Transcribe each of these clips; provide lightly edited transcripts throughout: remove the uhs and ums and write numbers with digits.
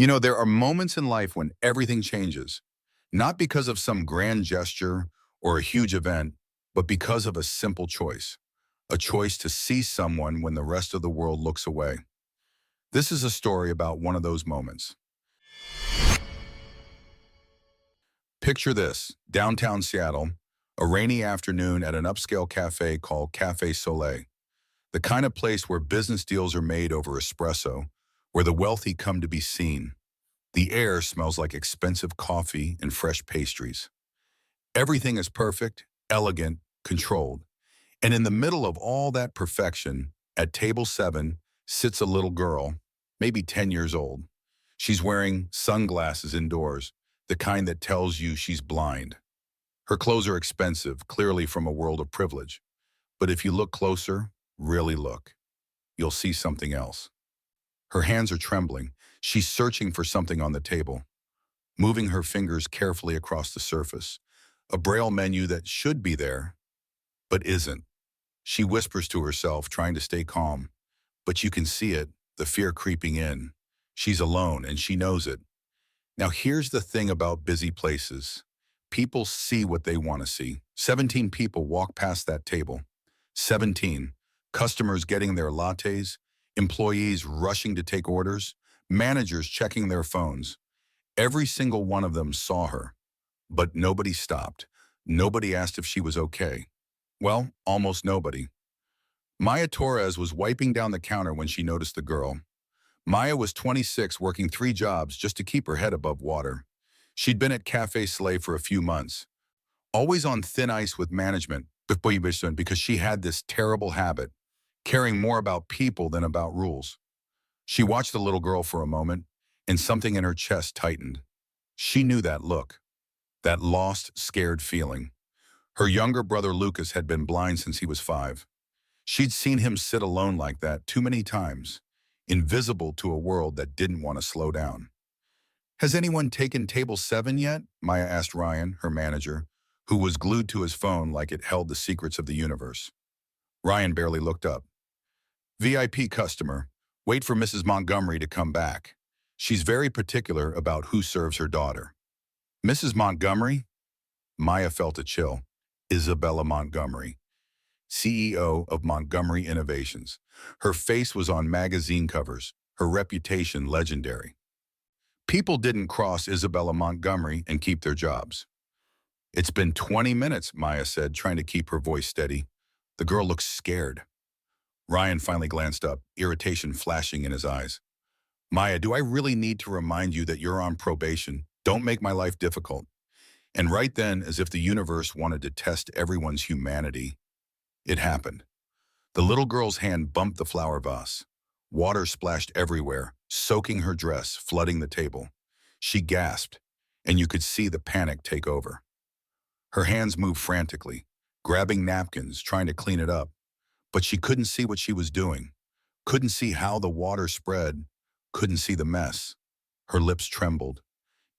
There are moments in life when everything changes, not because of some grand gesture or a huge event, but because of a simple choice, a choice to see someone when the rest of the world looks away. This is a story about one of those moments. Picture this, downtown Seattle, a rainy afternoon at an upscale cafe called Cafe Soleil, the kind of place where business deals are made over espresso, where the wealthy come to be seen. The air smells like expensive coffee and fresh pastries. Everything is perfect, elegant, controlled. And in the middle of all that perfection, at table 7, sits a little girl, maybe 10 years old. She's wearing sunglasses indoors, the kind that tells you she's blind. Her clothes are expensive, clearly from a world of privilege. But if you look closer, really look, you'll see something else. Her hands are trembling. She's searching for something on the table, moving her fingers carefully across the surface. A braille menu that should be there, but isn't. She whispers to herself, trying to stay calm. But you can see it, the fear creeping in. She's alone, and she knows it. Now here's the thing about busy places. People see what they want to see. 17 people walk past that table. 17. Customers getting their lattes, employees rushing to take orders, managers checking their phones. Every single one of them saw her, but nobody stopped. Nobody asked if she was okay. Well, almost nobody. Maya Torres was wiping down the counter when she noticed the girl. Maya was 26, working 3 jobs just to keep her head above water. She'd been at Cafe Soleil for a few months, always on thin ice with management, because she had this terrible habit, caring more about people than about rules. She watched the little girl for a moment, and something in her chest tightened. She knew that look, that lost, scared feeling. Her younger brother Lucas had been blind since he was 5. She'd seen him sit alone like that too many times, invisible to a world that didn't want to slow down. "Has anyone taken table 7 yet?" Maya asked Ryan, her manager, who was glued to his phone like it held the secrets of the universe. Ryan barely looked up. "VIP customer. Wait for Mrs. Montgomery to come back. She's very particular about who serves her daughter." "Mrs. Montgomery?" Maya felt a chill. Isabella Montgomery, CEO of Montgomery Innovations. Her face was on magazine covers, her reputation legendary. People didn't cross Isabella Montgomery and keep their jobs. "It's been 20 minutes, Maya said, trying to keep her voice steady. The girl looks scared. Ryan finally glanced up, irritation flashing in his eyes. "Maya, do I really need to remind you that you're on probation? Don't make my life difficult." And right then, as if the universe wanted to test everyone's humanity, it happened. The little girl's hand bumped the flower vase. Water splashed everywhere, soaking her dress, flooding the table. She gasped, and you could see the panic take over. Her hands moved frantically, grabbing napkins, trying to clean it up. But she couldn't see what she was doing, couldn't see how the water spread, couldn't see the mess. Her lips trembled.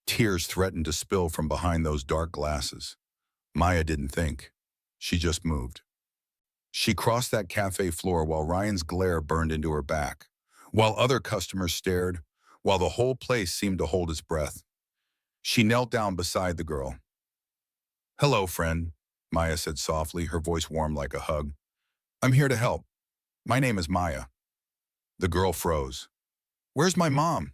Tears threatened to spill from behind those dark glasses. Maya didn't think. She just moved. She crossed that cafe floor while Ryan's glare burned into her back, while other customers stared, while the whole place seemed to hold its breath. She knelt down beside the girl. "Hello, friend," Maya said softly, her voice warm like a hug. "I'm here to help. My name is Maya." The girl froze. "Where's my mom?"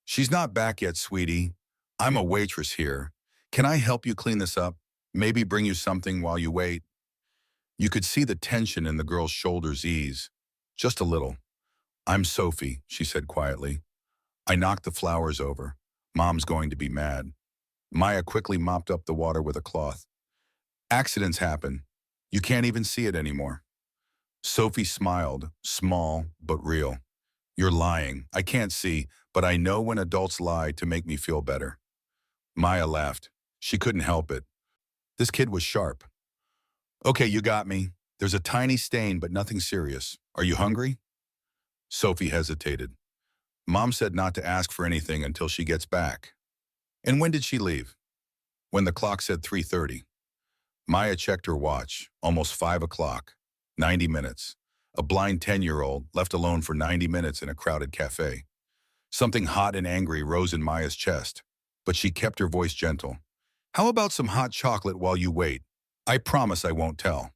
"She's not back yet, sweetie. I'm a waitress here. Can I help you clean this up? Maybe bring you something while you wait?" You could see the tension in the girl's shoulders ease, just a little. "I'm Sophie," she said quietly. "I knocked the flowers over. Mom's going to be mad." Maya quickly mopped up the water with a cloth. "Accidents happen. You can't even see it anymore." Sophie smiled, small but real. "You're lying. I can't see, but I know when adults lie to make me feel better." Maya laughed. She couldn't help it. This kid was sharp. "Okay, you got me. There's a tiny stain, but nothing serious. Are you hungry?" Sophie hesitated. "Mom said not to ask for anything until she gets back." "And when did she leave?" "When the clock said 3:30. Maya checked her watch. Almost 5 o'clock. 90 minutes. A blind 10-year-old left alone for 90 minutes in a crowded cafe. Something hot and angry rose in Maya's chest, but she kept her voice gentle. How about some hot chocolate while you wait? I promise I won't tell.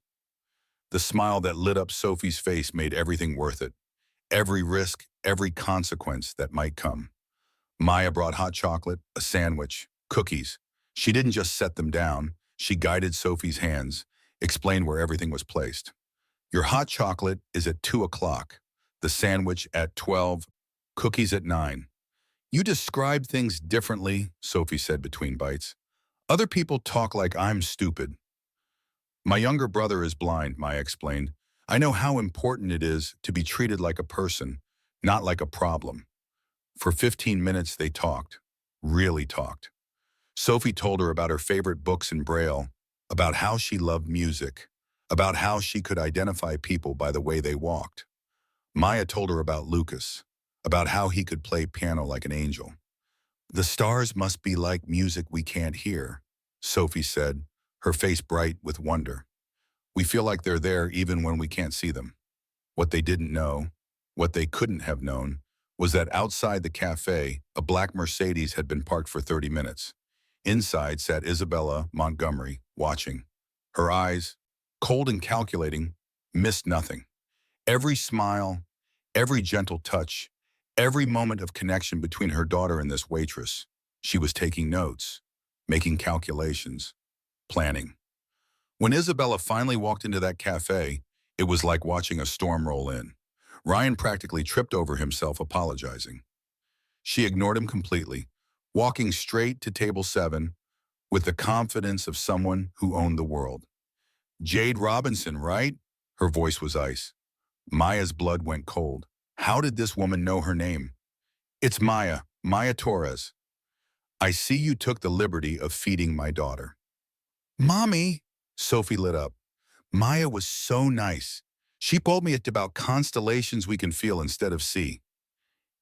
The smile that lit up Sophie's face made everything worth it. Every risk, every consequence that might come. Maya brought hot chocolate, a sandwich, cookies. She didn't just set them down. She guided Sophie's hands, explained where everything was placed. Your hot chocolate is at 2 o'clock, the sandwich at 12, cookies at 9. You describe things differently, Sophie said between bites. Other people talk like I'm stupid. My younger brother is blind, Maya explained. I know how important it is to be treated like a person, not like a problem. For 15 minutes they talked, really talked. Sophie told her about her favorite books in Braille, about how she loved music, about how she could identify people by the way they walked. Maya told her about Lucas, about how he could play piano like an angel. The stars must be like music we can't hear, Sophie said, her face bright with wonder. We feel like they're there even when we can't see them. What they didn't know, what they couldn't have known, was that outside the cafe, a black Mercedes had been parked for 30 minutes. Inside sat Isabella Montgomery, watching. Her eyes, cold and calculating, missed nothing. Every smile, every gentle touch, every moment of connection between her daughter and this waitress. She was taking notes, making calculations, planning. When Isabella finally walked into that cafe, it was like watching a storm roll in. Ryan practically tripped over himself apologizing. She ignored him completely, walking straight to table 7 with the confidence of someone who owned the world. Jade Robinson, right? Her voice was ice. Maya's blood went cold. How did this woman know her name? It's Maya, Maya Torres. I see you took the liberty of feeding my daughter. Mommy, Sophie lit up. Maya was so nice. She told me it's about constellations we can feel instead of see.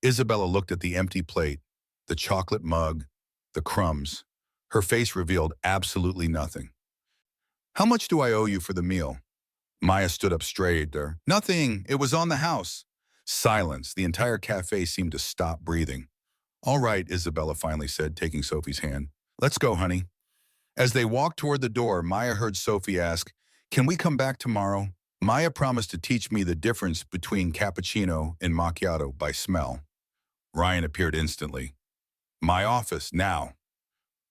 Isabella looked at the empty plate, the chocolate mug, the crumbs. Her face revealed absolutely nothing. How much do I owe you for the meal? Maya stood up straighter. Nothing. It was on the house. Silence. The entire cafe seemed to stop breathing. All right, Isabella finally said, taking Sophie's hand. Let's go, honey. As they walked toward the door, Maya heard Sophie ask, can we come back tomorrow? Maya promised to teach me the difference between cappuccino and macchiato by smell. Ryan appeared instantly. My office, now.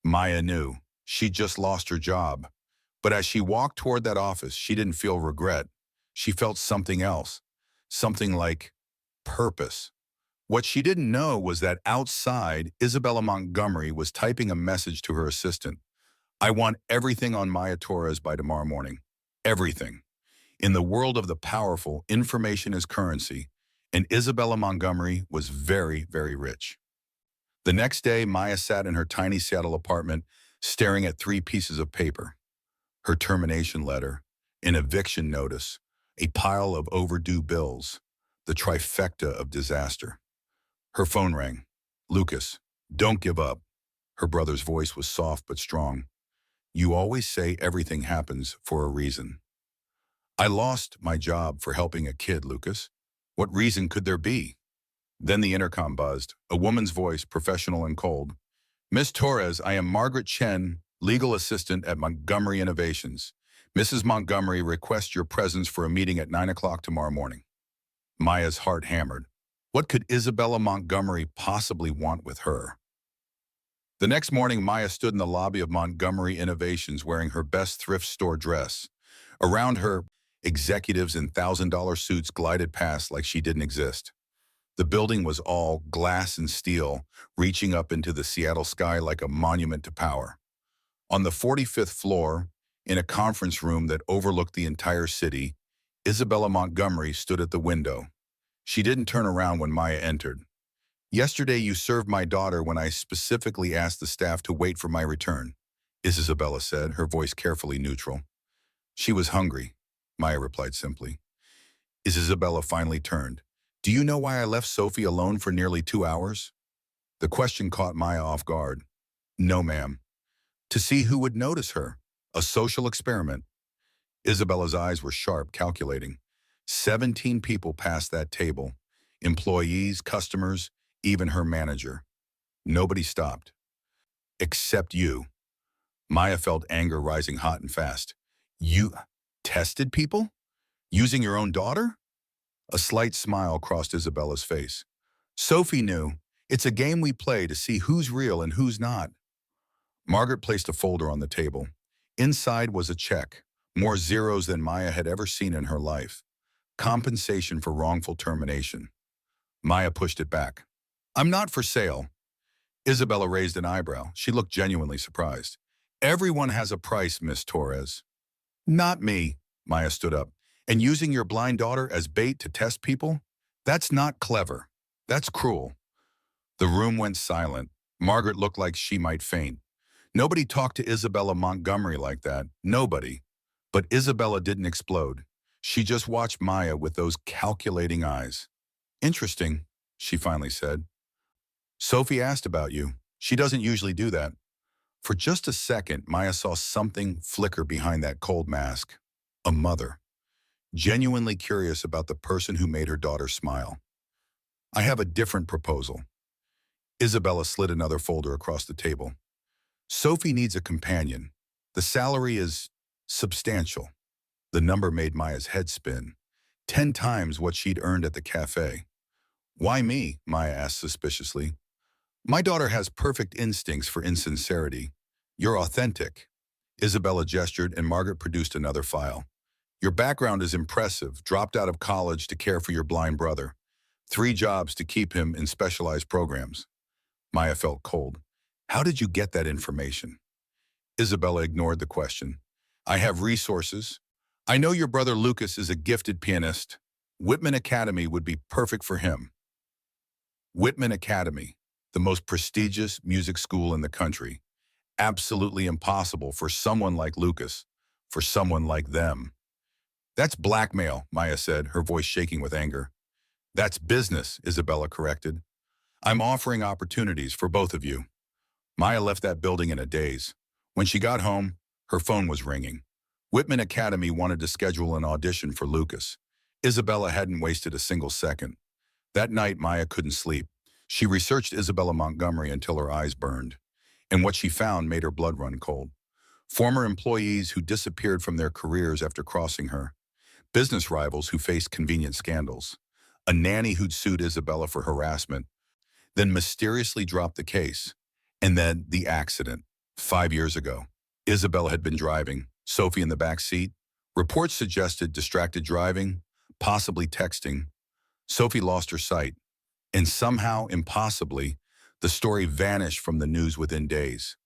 Maya knew. She'd just lost her job. But as she walked toward that office, she didn't feel regret. She felt something else. Something like purpose. What she didn't know was that outside, Isabella Montgomery was typing a message to her assistant. I want everything on Maya Torres by tomorrow morning. Everything. In the world of the powerful, information is currency, and Isabella Montgomery was very, very rich. The next day, Maya sat in her tiny Seattle apartment, staring at 3 pieces of paper. Her termination letter, an eviction notice, a pile of overdue bills, the trifecta of disaster. Her phone rang. Lucas, don't give up. Her brother's voice was soft but strong. You always say everything happens for a reason. I lost my job for helping a kid, Lucas. What reason could there be? Then the intercom buzzed, a woman's voice, professional and cold. Miss Torres, I am Margaret Chen, legal assistant at Montgomery Innovations. Mrs. Montgomery requests your presence for a meeting at 9 o'clock tomorrow morning. Maya's heart hammered. What could Isabella Montgomery possibly want with her? The next morning, Maya stood in the lobby of Montgomery Innovations wearing her best thrift store dress. Around her, executives in $1,000 suits glided past like she didn't exist. The building was all glass and steel, reaching up into the Seattle sky like a monument to power. On the 45th floor, in a conference room that overlooked the entire city, Isabella Montgomery stood at the window. She didn't turn around when Maya entered. Yesterday you served my daughter when I specifically asked the staff to wait for my return, Isabella said, her voice carefully neutral. She was hungry, Maya replied simply. Isabella finally turned. Do you know why I left Sophie alone for nearly 2 hours? The question caught Maya off guard. No, ma'am. To see who would notice her. A social experiment. Isabella's eyes were sharp, calculating. 17 people passed that table. Employees, customers, even her manager. Nobody stopped. Except you. Maya felt anger rising hot and fast. You tested people? Using your own daughter? A slight smile crossed Isabella's face. Sophie knew. It's a game we play to see who's real and who's not. Margaret placed a folder on the table. Inside was a check, more zeros than Maya had ever seen in her life. Compensation for wrongful termination. Maya pushed it back. I'm not for sale. Isabella raised an eyebrow. She looked genuinely surprised. Everyone has a price, Miss Torres. Not me. Maya stood up. And using your blind daughter as bait to test people? That's not clever. That's cruel. The room went silent. Margaret looked like she might faint. Nobody talked to Isabella Montgomery like that. Nobody. But Isabella didn't explode. She just watched Maya with those calculating eyes. Interesting, she finally said. Sophie asked about you. She doesn't usually do that. For just a second, Maya saw something flicker behind that cold mask. A mother. Genuinely curious about the person who made her daughter smile. I have a different proposal. Isabella slid another folder across the table. Sophie needs a companion. The salary is substantial. The number made Maya's head spin. 10 times what she'd earned at the cafe. Why me? Maya asked suspiciously. My daughter has perfect instincts for insincerity. You're authentic. Isabella gestured and Margaret produced another file. Your background is impressive. Dropped out of college to care for your blind brother. 3 jobs to keep him in specialized programs. Maya felt cold. How did you get that information? Isabella ignored the question. I have resources. I know your brother Lucas is a gifted pianist. Whitman Academy would be perfect for him. Whitman Academy, the most prestigious music school in the country. Absolutely impossible for someone like Lucas, for someone like them. That's blackmail, Maya said, her voice shaking with anger. That's business, Isabella corrected. I'm offering opportunities for both of you. Maya left that building in a daze. When she got home, her phone was ringing. Whitman Academy wanted to schedule an audition for Lucas. Isabella hadn't wasted a single second. That night, Maya couldn't sleep. She researched Isabella Montgomery until her eyes burned. And what she found made her blood run cold. Former employees who disappeared from their careers after crossing her. Business rivals who faced convenient scandals. A nanny who'd sued Isabella for harassment, then mysteriously dropped the case. And then the accident, 5 years ago. Isabella had been driving, Sophie in the back seat. Reports suggested distracted driving, possibly texting. Sophie lost her sight. And somehow, impossibly, the story vanished from the news within days.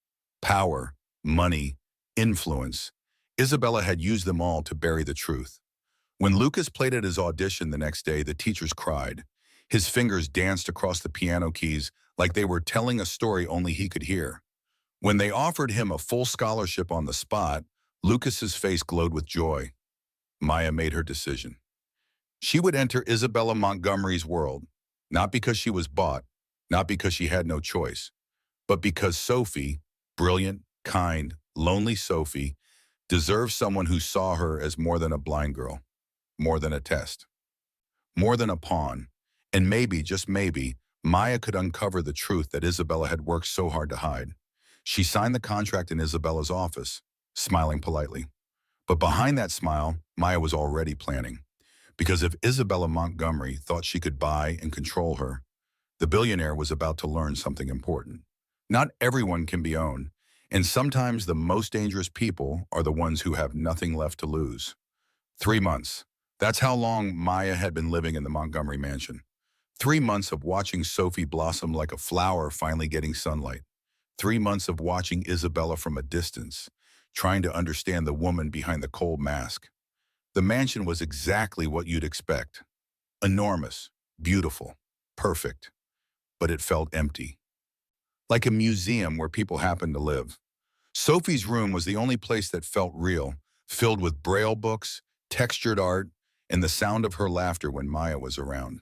Power, money, influence. Isabella had used them all to bury the truth. When Lucas played at his audition the next day, the teachers cried. His fingers danced across the piano keys like they were telling a story only he could hear. When they offered him a full scholarship on the spot, Lucas's face glowed with joy. Maya made her decision. She would enter Isabella Montgomery's world, not because she was bought, not because she had no choice, but because Sophie, brilliant, kind, lonely Sophie, deserved someone who saw her as more than a blind girl, more than a test, more than a pawn, and maybe, just maybe, Maya could uncover the truth that Isabella had worked so hard to hide. She signed the contract in Isabella's office, smiling politely. But behind that smile, Maya was already planning. Because if Isabella Montgomery thought she could buy and control her, the billionaire was about to learn something important. Not everyone can be owned, and sometimes the most dangerous people are the ones who have nothing left to lose. 3 months. That's how long Maya had been living in the Montgomery mansion. 3 months of watching Sophie blossom like a flower finally getting sunlight. 3 months of watching Isabella from a distance, trying to understand the woman behind the cold mask. The mansion was exactly what you'd expect. Enormous, beautiful, perfect. But it felt empty. Like a museum where people happened to live. Sophie's room was the only place that felt real, filled with braille books, textured art, and the sound of her laughter when Maya was around.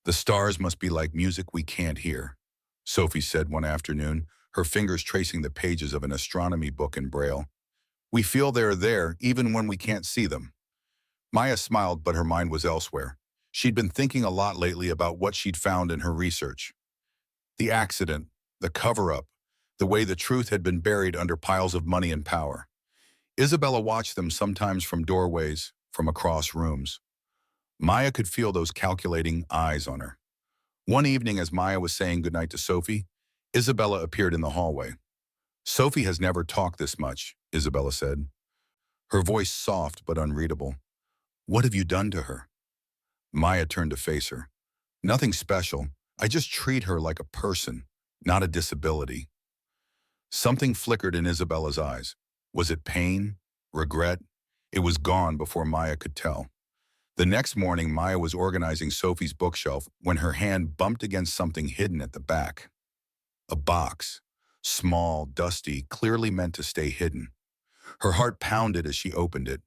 The stars must be like music we can't hear, Sophie said one afternoon, her fingers tracing the pages of an astronomy book in braille. We feel they're there even when we can't see them. Maya smiled, but her mind was elsewhere. She'd been thinking a lot lately about what she'd found in her research. The accident, the cover-up, the way the truth had been buried under piles of money and power. Isabella watched them sometimes from doorways, from across rooms. Maya could feel those calculating eyes on her. One evening as Maya was saying goodnight to Sophie, Isabella appeared in the hallway. "Sophie has never talked this much," Isabella said, her voice soft but unreadable. "What have you done to her?" Maya turned to face her. "Nothing special. I just treat her like a person, not a disability." Something flickered in Isabella's eyes. Was it pain? Regret? It was gone before Maya could tell. The next morning, Maya was organizing Sophie's bookshelf when her hand bumped against something hidden at the back. A box. Small, dusty, clearly meant to stay hidden. Her heart pounded as she opened it.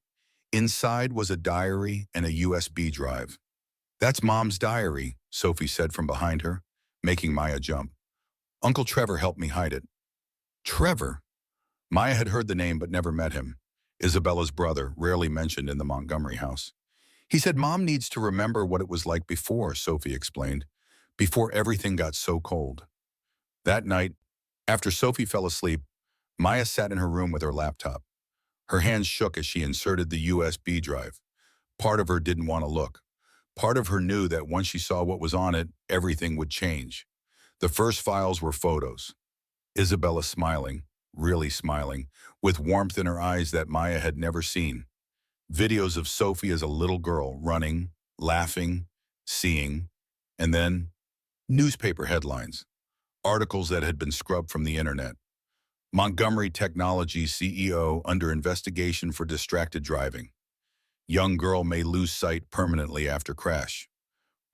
Inside was a diary and a USB drive. "That's Mom's diary," Sophie said from behind her, making Maya jump. "Uncle Trevor helped me hide it." Trevor? Maya had heard the name but never met him. Isabella's brother, rarely mentioned in the Montgomery house. "He said Mom needs to remember what it was like before," Sophie explained, "before everything got so cold." That night, after Sophie fell asleep, Maya sat in her room with her laptop. Her hands shook as she inserted the USB drive. Part of her didn't want to look. Part of her knew that once she saw what was on it, everything would change. The first files were photos. Isabella smiling, really smiling, with warmth in her eyes that Maya had never seen. Videos of Sophie as a little girl, running, laughing, seeing, and then newspaper headlines, articles that had been scrubbed from the internet. Montgomery Technology CEO under investigation for distracted driving. Young girl may lose sight permanently after crash.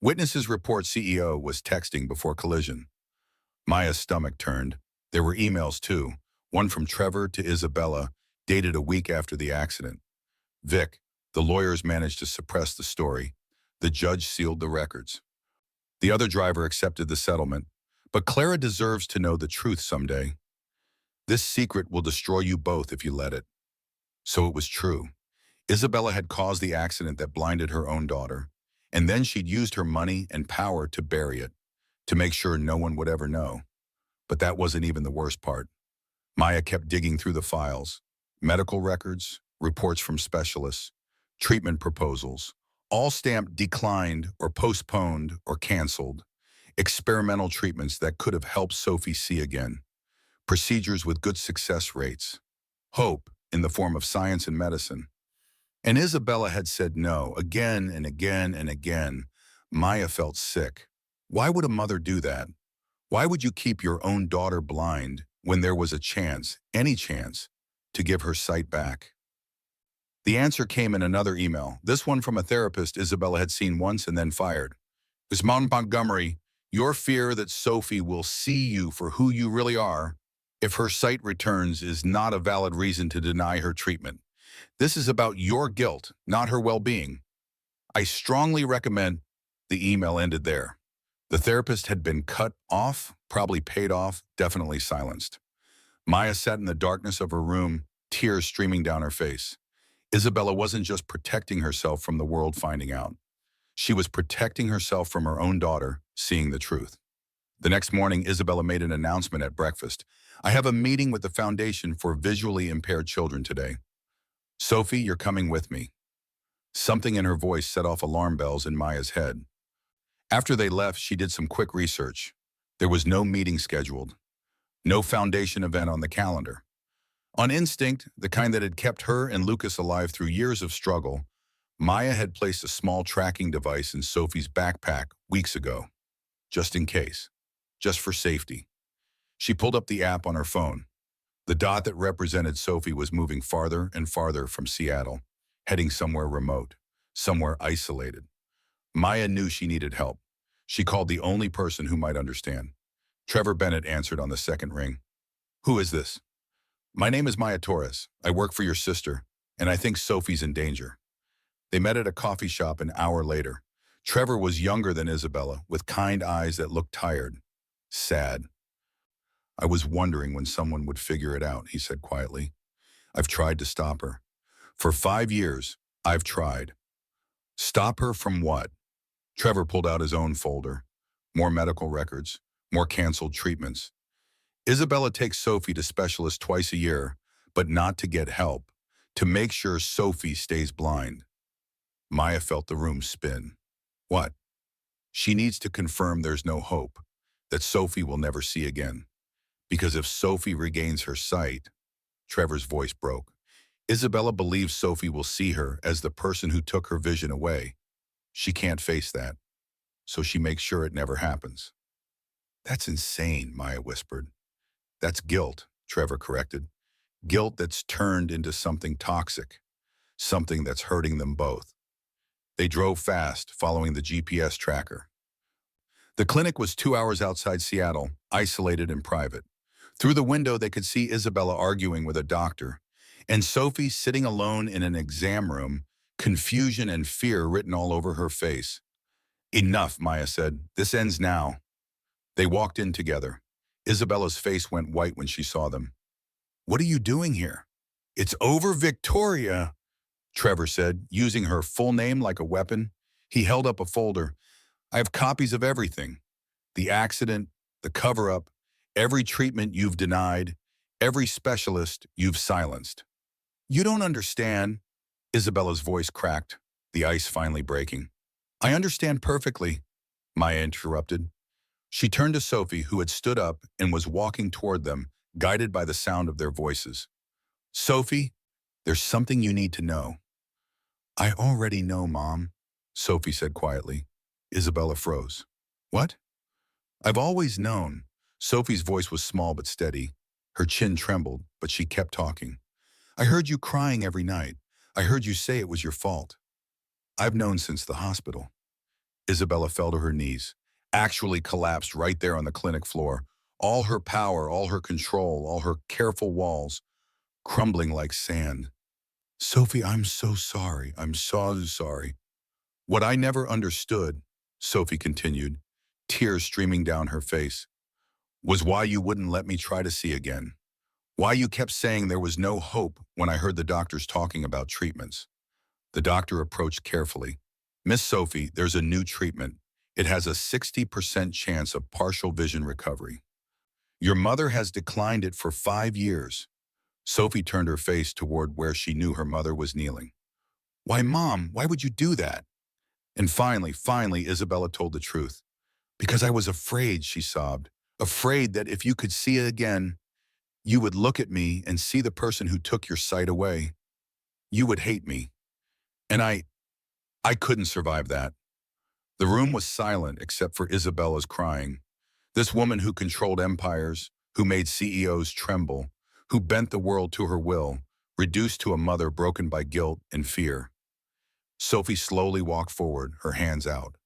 Witnesses report CEO was texting before collision. Maya's stomach turned. There were emails too, one from Trevor to Isabella, dated a week after the accident. Vic, the lawyers managed to suppress the story. The judge sealed the records. The other driver accepted the settlement, but Clara deserves to know the truth someday. "This secret will destroy you both if you let it." So it was true. Isabella had caused the accident that blinded her own daughter, and then she'd used her money and power to bury it, to make sure no one would ever know. But that wasn't even the worst part. Maya kept digging through the files. Medical records, reports from specialists, treatment proposals, all stamped declined or postponed or canceled. Experimental treatments that could have helped Sophie see again. Procedures with good success rates. Hope in the form of science and medicine. And Isabella had said no again and again and again. Maya felt sick. Why would a mother do that? Why would you keep your own daughter blind when there was a chance, any chance, to give her sight back? The answer came in another email, this one from a therapist Isabella had seen once and then fired. "Ms. Montgomery, your fear that Sophie will see you for who you really are, if her sight returns, is not a valid reason to deny her treatment. This is about your guilt, not her well-being. I strongly recommend—" The email ended there. The therapist had been cut off, probably paid off, definitely silenced. Maya sat in the darkness of her room, tears streaming down her face. Isabella wasn't just protecting herself from the world finding out. She was protecting herself from her own daughter seeing the truth. The next morning, Isabella made an announcement at breakfast. "I have a meeting with the Foundation for Visually Impaired Children today. Sophie, you're coming with me." Something in her voice set off alarm bells in Maya's head. After they left, she did some quick research. There was no meeting scheduled. No foundation event on the calendar. On instinct, the kind that had kept her and Lucas alive through years of struggle, Maya had placed a small tracking device in Sophie's backpack weeks ago. Just in case. Just for safety. She pulled up the app on her phone. The dot that represented Sophie was moving farther and farther from Seattle, heading somewhere remote, somewhere isolated. Maya knew she needed help. She called the only person who might understand. Trevor Bennett answered on the second ring. "Who is this?" "My name is Maya Torres. I work for your sister, and I think Sophie's in danger." They met at a coffee shop an hour later. Trevor was younger than Isabella, with kind eyes that looked tired, sad. "I was wondering when someone would figure it out," he said quietly. "I've tried to stop her. For 5 years, I've tried." "Stop her from what?" Trevor pulled out his own folder. More medical records, more canceled treatments. Isabella takes Sophie to specialists twice a year, but not to get help, to make sure Sophie stays blind. Maya felt the room spin. What? She needs to confirm there's no hope, that Sophie will never see again. Because if Sophie regains her sight, Trevor's voice broke. Isabella believes Sophie will see her as the person who took her vision away. She can't face that, so she makes sure it never happens. That's insane, Maya whispered. That's guilt, Trevor corrected. Guilt that's turned into something toxic, something that's hurting them both. They drove fast, following the GPS tracker. The clinic was 2 hours outside Seattle, isolated and private. Through the window, they could see Isabella arguing with a doctor, and Sophie sitting alone in an exam room, confusion and fear written all over her face. Enough, Maya said. This ends now. They walked in together. Isabella's face went white when she saw them. What are you doing here? It's over, Victoria, Trevor said, using her full name like a weapon. He held up a folder. I have copies of everything. The accident, the cover-up, every treatment you've denied, every specialist you've silenced. You don't understand. Isabella's voice cracked, the ice finally breaking. I understand perfectly, Maya interrupted. She turned to Sophie, who had stood up and was walking toward them, guided by the sound of their voices. Sophie, there's something you need to know. I already know, Mom, Sophie said quietly. Isabella froze. What? I've always known. Sophie's voice was small but steady. Her chin trembled, but she kept talking. I heard you crying every night. I heard you say it was your fault. I've known since the hospital. Isabella fell to her knees, actually collapsed right there on the clinic floor. All her power, all her control, all her careful walls, crumbling like sand. Sophie, I'm so sorry. I'm so sorry. What I never understood, Sophie continued, tears streaming down her face, was why you wouldn't let me try to see again. Why you kept saying there was no hope when I heard the doctors talking about treatments. The doctor approached carefully. Miss Sophie, there's a new treatment. It has a 60% chance of partial vision recovery. Your mother has declined it for 5 years. Sophie turned her face toward where she knew her mother was kneeling. Why, Mom, why would you do that? And finally, Isabella told the truth. Because I was afraid, she sobbed. Afraid that if you could see it again, you would look at me and see the person who took your sight away. You would hate me. And I couldn't survive that. The room was silent except for Isabella's crying. This woman who controlled empires, who made CEOs tremble, who bent the world to her will, reduced to a mother broken by guilt and fear. Sophie slowly walked forward, her hands out.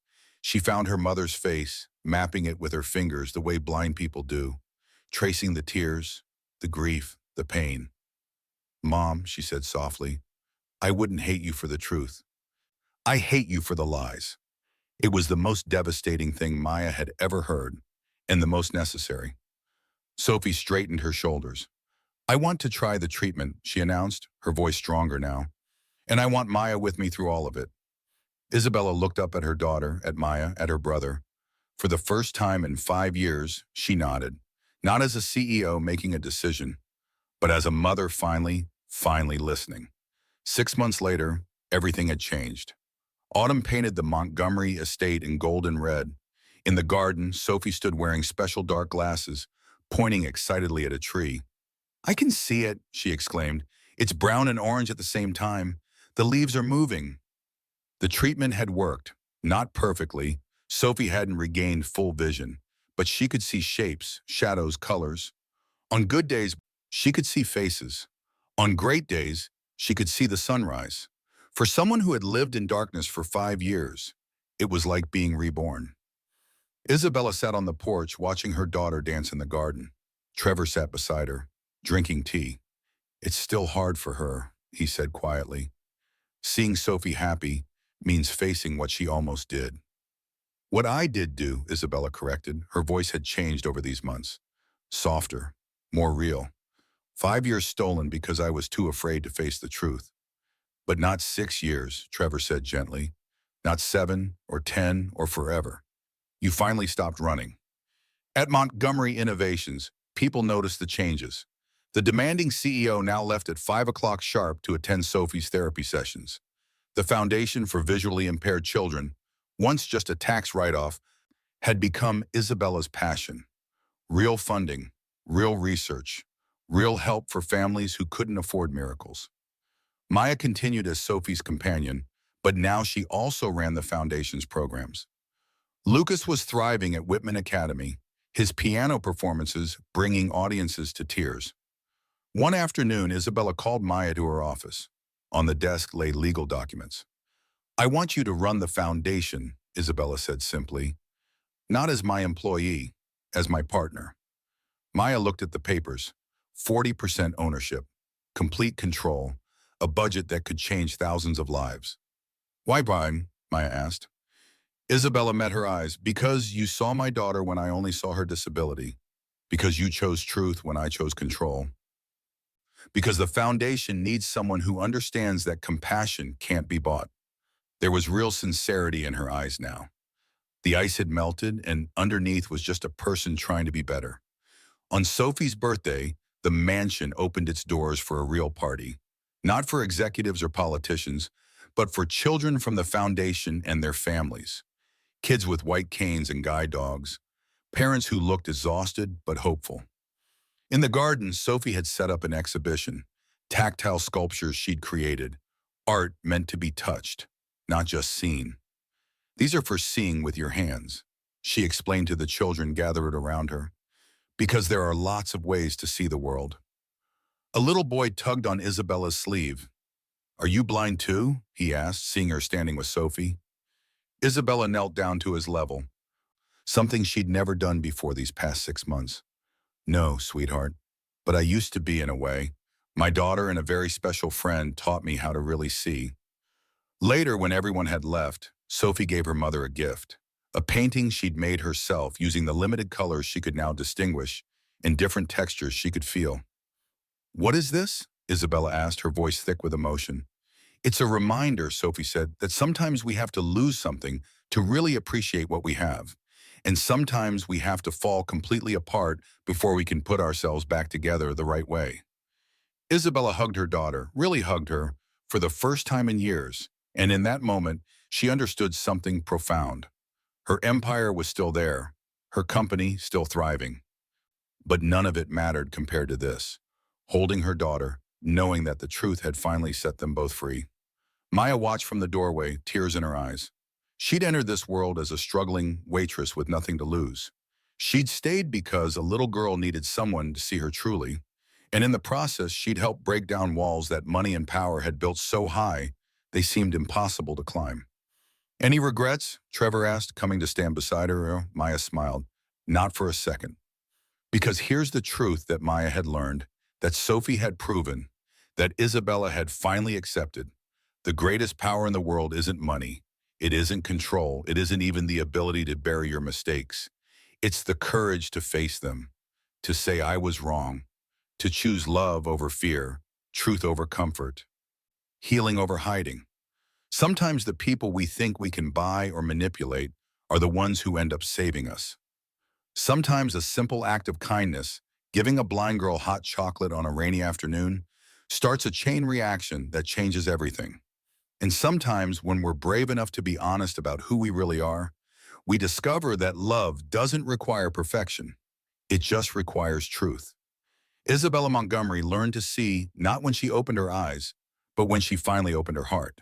She found her mother's face, mapping it with her fingers the way blind people do, tracing the tears, the grief, the pain. Mom, she said softly, I wouldn't hate you for the truth. I hate you for the lies. It was the most devastating thing Maya had ever heard, and the most necessary. Sophie straightened her shoulders. I want to try the treatment, she announced, her voice stronger now. And I want Maya with me through all of it. Isabella looked up at her daughter, at Maya, at her brother. For the first time in 5 years, she nodded. Not as a CEO making a decision, but as a mother finally listening. 6 months later, everything had changed. Autumn painted the Montgomery estate in gold and red. In the garden, Sophie stood wearing special dark glasses, pointing excitedly at a tree. I can see it, she exclaimed. It's brown and orange at the same time. The leaves are moving. The treatment had worked. Not perfectly. Sophie hadn't regained full vision, but she could see shapes, shadows, colors. On good days, she could see faces. On great days, she could see the sunrise. For someone who had lived in darkness for 5 years, it was like being reborn. Isabella sat on the porch watching her daughter dance in the garden. Trevor sat beside her, drinking tea. It's still hard for her, he said quietly. Seeing Sophie happy means facing what she almost did. What I did do, Isabella corrected. Her voice had changed over these months. Softer, more real. 5 years stolen because I was too afraid to face the truth. But not 6 years, Trevor said gently. Not 7 or 10 or forever. You finally stopped running. At Montgomery Innovations, people noticed the changes. The demanding CEO now left at 5 o'clock sharp to attend Sophie's therapy sessions. The Foundation for Visually Impaired Children, once just a tax write-off, had become Isabella's passion. Real funding, real research, real help for families who couldn't afford miracles. Maya continued as Sophie's companion, but now she also ran the Foundation's programs. Lucas was thriving at Whitman Academy, his piano performances bringing audiences to tears. One afternoon, Isabella called Maya to her office. On the desk lay legal documents. "I want you to run the foundation," Isabella said simply. "Not as my employee, as my partner." Maya looked at the papers. 40% ownership, complete control, a budget that could change thousands of lives. "Why, Brian?" Maya asked. Isabella met her eyes. "Because you saw my daughter when I only saw her disability. Because you chose truth when I chose control. Because the foundation needs someone who understands that compassion can't be bought." There was real sincerity in her eyes now. The ice had melted, and underneath was just a person trying to be better. On Sophie's birthday, the mansion opened its doors for a real party. Not for executives or politicians, but for children from the foundation and their families. Kids with white canes and guide dogs. Parents who looked exhausted but hopeful. In the garden, Sophie had set up an exhibition. Tactile sculptures she'd created. Art meant to be touched, not just seen. "These are for seeing with your hands," she explained to the children gathered around her. "Because there are lots of ways to see the world." A little boy tugged on Isabella's sleeve. "Are you blind too?" he asked, seeing her standing with Sophie. Isabella knelt down to his level, something she'd never done before these past 6 months. "No, sweetheart, but I used to be in a way. My daughter and a very special friend taught me how to really see." Later, when everyone had left, Sophie gave her mother a gift, a painting she'd made herself using the limited colors she could now distinguish and different textures she could feel. "What is this?" Isabella asked, her voice thick with emotion. "It's a reminder," Sophie said, "that sometimes we have to lose something to really appreciate what we have. And sometimes we have to fall completely apart before we can put ourselves back together the right way." Isabella hugged her daughter, really hugged her, for the first time in years, and in that moment, she understood something profound. Her empire was still there, her company still thriving. But none of it mattered compared to this. Holding her daughter, knowing that the truth had finally set them both free. Maya watched from the doorway, tears in her eyes. She'd entered this world as a struggling waitress with nothing to lose. She'd stayed because a little girl needed someone to see her truly, and in the process, she'd helped break down walls that money and power had built so high they seemed impossible to climb. "Any regrets?" Trevor asked, coming to stand beside her. Maya smiled. "Not for a second." Because here's the truth that Maya had learned, that Sophie had proven, that Isabella had finally accepted. The greatest power in the world isn't money. It isn't control. It isn't even the ability to bury your mistakes. It's the courage to face them, to say I was wrong, to choose love over fear, truth over comfort, healing over hiding. Sometimes the people we think we can buy or manipulate are the ones who end up saving us. Sometimes a simple act of kindness, giving a blind girl hot chocolate on a rainy afternoon, starts a chain reaction that changes everything. And sometimes when we're brave enough to be honest about who we really are, we discover that love doesn't require perfection. It just requires truth. Isabella Montgomery learned to see not when she opened her eyes, but when she finally opened her heart.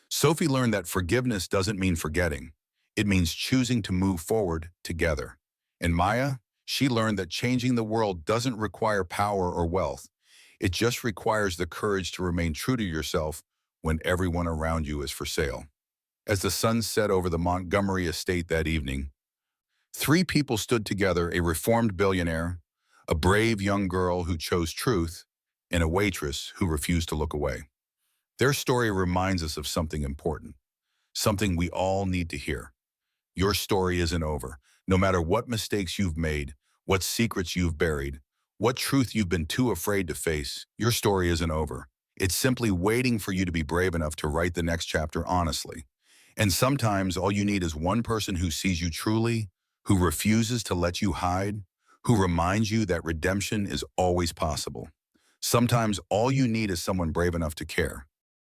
Sophie learned that forgiveness doesn't mean forgetting. It means choosing to move forward together. And Maya, she learned that changing the world doesn't require power or wealth. It just requires the courage to remain true to yourself when everyone around you is for sale. As the sun set over the Montgomery estate that evening, 3 people stood together: a reformed billionaire, a brave young girl who chose truth, and a waitress who refused to look away. Their story reminds us of something important, something we all need to hear. Your story isn't over. No matter what mistakes you've made, what secrets you've buried, what truth you've been too afraid to face, your story isn't over. It's simply waiting for you to be brave enough to write the next chapter honestly. And sometimes all you need is one person who sees you truly, who refuses to let you hide, who reminds you that redemption is always possible. Sometimes all you need is someone brave enough to care.